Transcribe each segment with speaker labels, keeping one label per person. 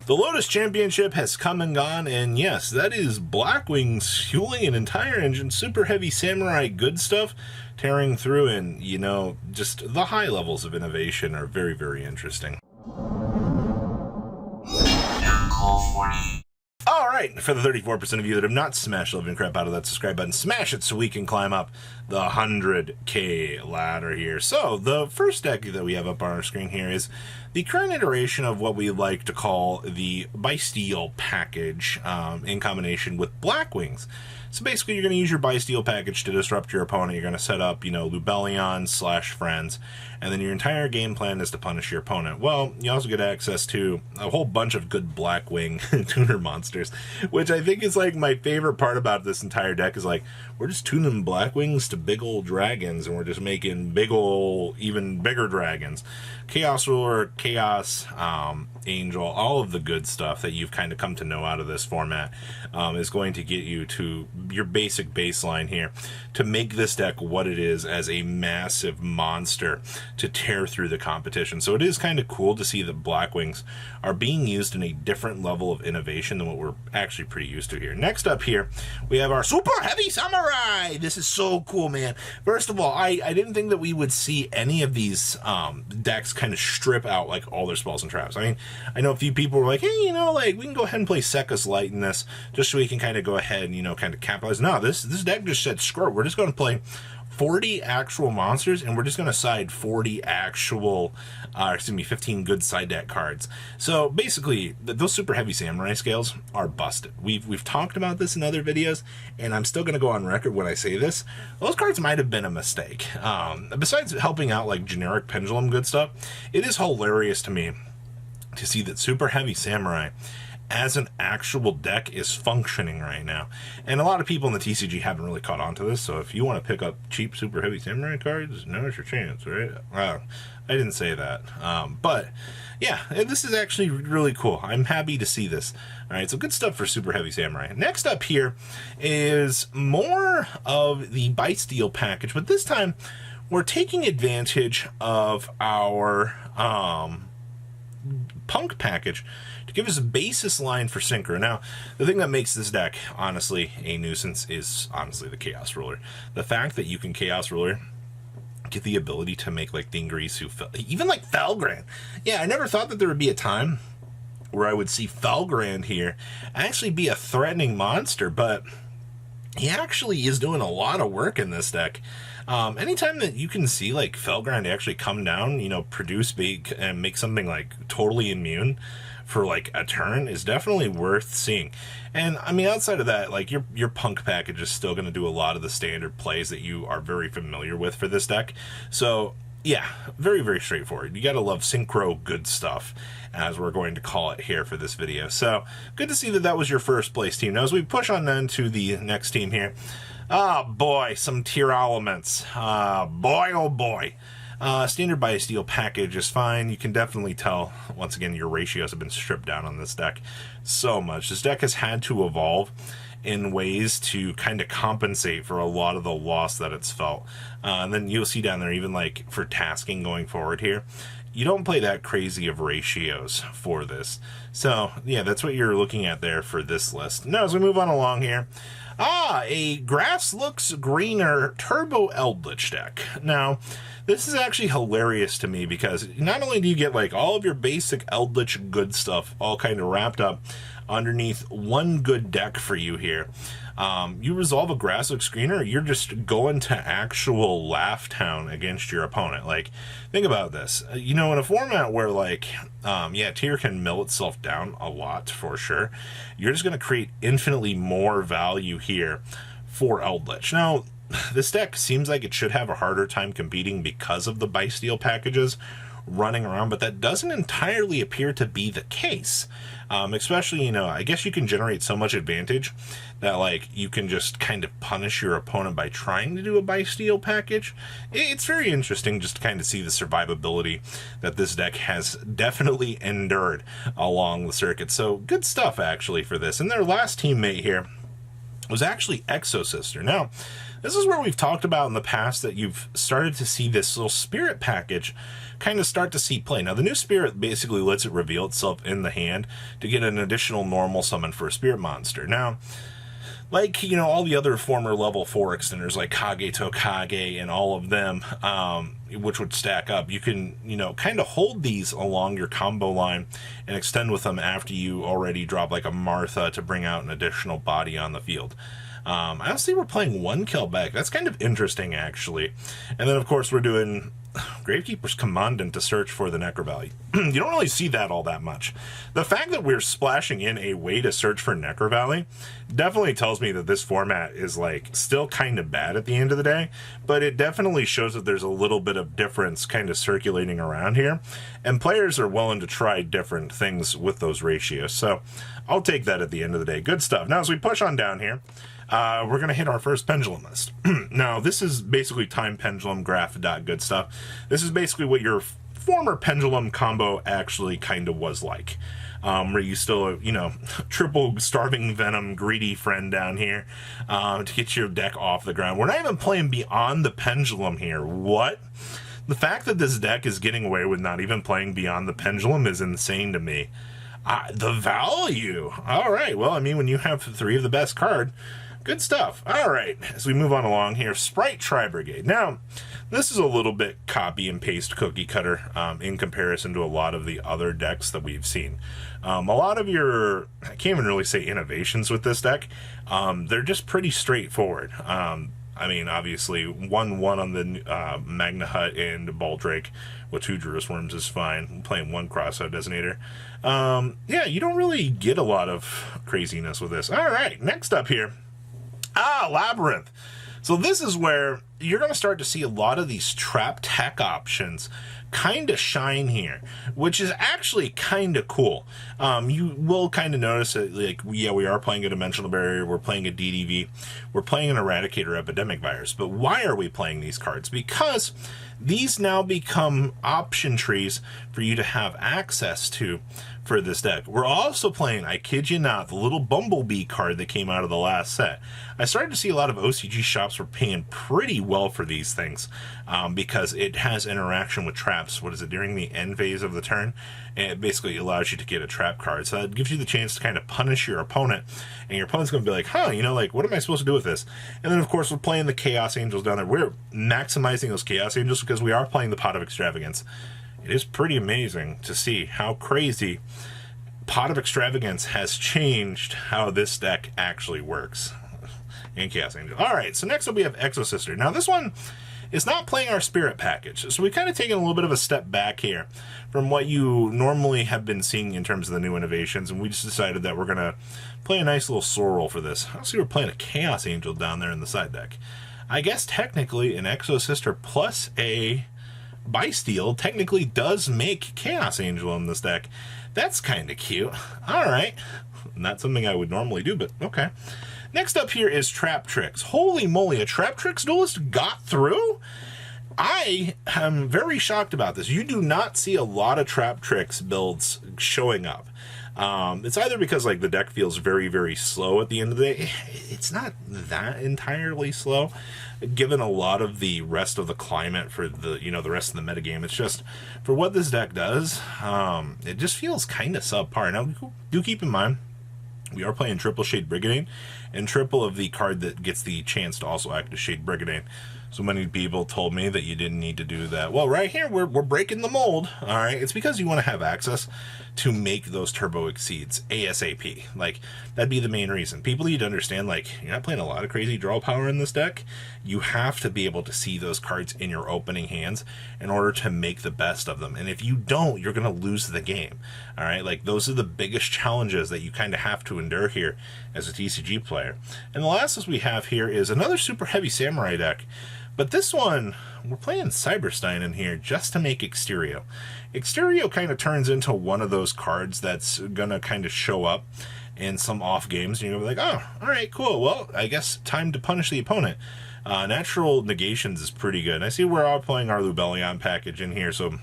Speaker 1: The Lotus Championship has come and gone, and yes, that is Blackwing's fueling an entire engine, super heavy samurai good stuff, tearing through, and, you know, just the high levels of innovation are very, very interesting. Alright, for the 34% of you that have not smashed the living crap out of that subscribe button, smash it so we can climb up the 100K ladder here. So, the first deck that we have up on our screen here is the current iteration of what we like to call the Bysteel package in combination with Blackwings. So basically, you're going to use your Bysteel package to disrupt your opponent. You're going to set up, you know, Lubellion/friends, and then your entire game plan is to punish your opponent. Well, you also get access to a whole bunch of good Blackwing tuner monsters, which I think is like my favorite part about this entire deck is like, we're just tuning Blackwings to big old dragons, and we're just making big old, even bigger dragons. Chaos Ruler, Chaos Angel, all of the good stuff that you've kind of come to know out of this format is going to get you to your basic baseline here to make this deck what it is as a massive monster to tear through the competition. So it is kind of cool to see that Blackwings are being used in a different level of innovation than what we're actually pretty used to here. Next up here, we have our Super Heavy Samurai. This is so cool, man. First of all, I didn't think that we would see any of these decks kind of strip out like all their spells and traps. I mean, I know a few people were like, hey, you know, like we can go ahead and play Sekka's Light in this just so we can kind of go ahead and, you know, kind of capitalize. No, this deck just said, screw it. We're just going to play 40 actual monsters, and we're just going to side 40 actual, 15 good side deck cards. So basically, those super heavy samurai scales are busted. We've talked about this in other videos, and I'm still going to go on record when I say this. Those cards might have been a mistake. Besides helping out like generic pendulum good stuff, it is hilarious to me to see that super heavy samurai as an actual deck is functioning right now. And a lot of people in the TCG haven't really caught on to this, so if you want to pick up cheap super heavy samurai cards, now's your chance, right? I didn't say that. But yeah, this is actually really cool. I'm happy to see this. Alright, so good stuff for super heavy samurai. Next up here is more of the Bysteel package, but this time we're taking advantage of our Punk package to give us a basis line for Synchro. Now, the thing that makes this deck, honestly, a nuisance is, honestly, the Chaos Ruler. The fact that you can Chaos Ruler, get the ability to make, like, Thingrisu, even, like, Felgrand. Yeah, I never thought that there would be a time where I would see Felgrand here actually be a threatening monster, but he actually is doing a lot of work in this deck. Anytime that you can see like Felgrand actually come down, you know, produce big and make something like totally immune for like a turn is definitely worth seeing. And I mean, outside of that, like your Punk package is still going to do a lot of the standard plays that you are very familiar with for this deck. So yeah, very, very straightforward. You got to love Synchro good stuff, as we're going to call it here for this video. So good to see that that was your first place team. Now as we push on then to the next team here, oh boy, some tier elements. Boy, oh boy. Standard Bysteel package is fine. You can definitely tell, once again, your ratios have been stripped down on this deck so much. This deck has had to evolve in ways to kind of compensate for a lot of the loss that it's felt. And then you'll see down there, even like for tasking going forward here, you don't play that crazy of ratios for this. So yeah, that's what you're looking at there for this list. Now as we move on along here, a Grass Looks Greener Turbo Eldritch deck. Now, this is actually hilarious to me because not only do you get like all of your basic Eldritch good stuff all kind of wrapped up underneath one good deck for you here. You resolve a Grass Looks Greener, you're just going to actual Laugh Town against your opponent. Like, think about this. You know, in a format where, like, yeah, tier can mill itself down a lot for sure, you're just going to create infinitely more value here for Eldritch. Now, this deck seems like it should have a harder time competing because of the Bysteel packages running around, but that doesn't entirely appear to be the case. Especially, you know, I guess you can generate so much advantage that, like, you can just kind of punish your opponent by trying to do a Bysteel package. It's very interesting just to kind of see the survivability that this deck has definitely endured along the circuit. So, good stuff, actually, for this. And their last teammate here was actually Exosister. Now, This is where we've talked about in the past that you've started to see this little spirit package kind of start to see play. Now, the new spirit basically lets it reveal itself in the hand to get an additional normal summon for a spirit monster. Now, like, you know, all the other former level 4 extenders like Kage Tokage and all of them, which would stack up, you can, you know, kind of hold these along your combo line and extend with them after you already drop like a Martha to bring out an additional body on the field. I honestly, we're playing one kill back. That's kind of interesting, actually. And then, of course, we're doing Gravekeeper's Commandant to search for the Necro Valley. You don't really see that all that much. The fact that we're splashing in a way to search for Necro Valley definitely tells me that this format is, like, still kind of bad at the end of the day, but it definitely shows that there's a little bit of difference kind of circulating around here, and players are willing to try different things with those ratios. So I'll take that at the end of the day. Good stuff. Now, as we push on down here, we're going to hit our first pendulum list. Now, this is basically time pendulum graph dot good stuff. This is basically what your former pendulum combo actually kind of was like. Where you still, you know, triple starving venom greedy friend down here to get your deck off the ground. We're not even playing beyond the pendulum here. What? The fact that this deck is getting away with not even playing beyond the pendulum is insane to me. The value. All right. Well, I mean, when you have 3 of the best card, good stuff. All right, as we move on along here, Sprite Tri-Brigade. Now, this is a little bit copy and paste cookie cutter in comparison to a lot of the other decks that we've seen. A lot of your, I can't even really say innovations with this deck, they're just pretty straightforward. I mean, obviously, 1-1 on the Magna Hut and Baldrake with 2 Juris Worms is fine. I'm playing 1 Crossout Designator. Yeah, you don't really get a lot of craziness with this. All right, next up here. Labyrinth. So this is where you're going to start to see a lot of these trap tech options kind of shine here, which is actually kind of cool. You will kind of notice that, like, yeah, we are playing a Dimensional Barrier, we're playing a DDV, we're playing an Eradicator Epidemic Virus. But why are we playing these cards? Because these now become option trees for you to have access to for this deck. We're also playing, I kid you not, the little Bumblebee card that came out of the last set. I started to see a lot of OCG shops were paying pretty well for these things because it has interaction with traps. What is it, during the end phase of the turn? And it basically allows you to get a trap card. So it gives you the chance to kind of punish your opponent, and your opponent's going to be like, huh, you know, like, what am I supposed to do with this? And then, of course, we're playing the Chaos Angels down there. We're maximizing those Chaos Angels because we are playing the Pot of Extravagance. It is pretty amazing to see how crazy Pot of Extravagance has changed how this deck actually works. And Chaos Angel. Alright, so next up we have Exosister. Now this one is not playing our Spirit package, so we've kind of taken a little bit of a step back here from what you normally have been seeing in terms of the new innovations, and we just decided that we're going to play a nice little Sorrel for this. I see we're playing a Chaos Angel down there in the side deck. I guess technically an Exosister plus a Bysteel technically does make Chaos Angel in this deck. That's kind of cute. Alright. Not something I would normally do, but okay. Next up here is Trap Tricks. Holy moly, a Trap Tricks duelist got through? I am very shocked about this. You do not see a lot of Trap Tricks builds showing up. It's either because, like, the deck feels very, very slow at the end of the day. It's not that entirely slow, given a lot of the rest of the climate for the, you know, the rest of the metagame. It's just, for what this deck does, it just feels kind of subpar. Now, do keep in mind, we are playing triple Shade Brigandine, and triple of the card that gets the chance to also act as Shade Brigandine. So many people told me that you didn't need to do that. Well, right here, we're breaking the mold, all right? It's because you want to have access to make those turbo exceeds ASAP. Like, that'd be the main reason. People need to understand, like, you're not playing a lot of crazy draw power in this deck. You have to be able to see those cards in your opening hands in order to make the best of them. And if you don't, you're going to lose the game, all right? Like, those are the biggest challenges that you kind of have to endure here as a TCG player. And the last we have here is another super heavy Samurai deck. But this one, we're playing Cyberstein in here just to make Exterio. Exterio kind of turns into one of those cards that's going to kind of show up in some off games. And you're going to be like, oh, all right, cool. Well, I guess time to punish the opponent. Natural Negations is pretty good. I see we're all playing our Lubellion package in here, so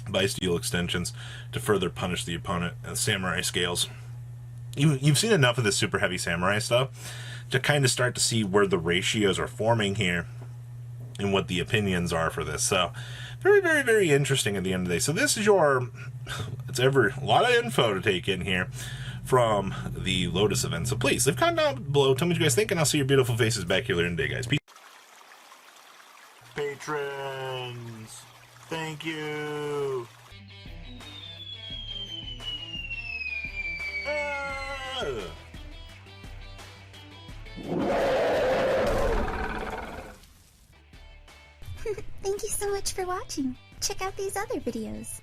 Speaker 1: Bysteel extensions to further punish the opponent. And Samurai Scales. you've seen enough of the super heavy samurai stuff to kind of start to see where the ratios are forming here and what the opinions are for this. So very, very, very interesting at the end of the day. So this is your, it's a lot of info to take in here from the Lotus event. So please leave a comment down below. Tell me what you guys think, and I'll see your beautiful faces back here later in the day, guys. Peace. Patrons, thank you.
Speaker 2: Thank you so much for watching. Check out these other videos.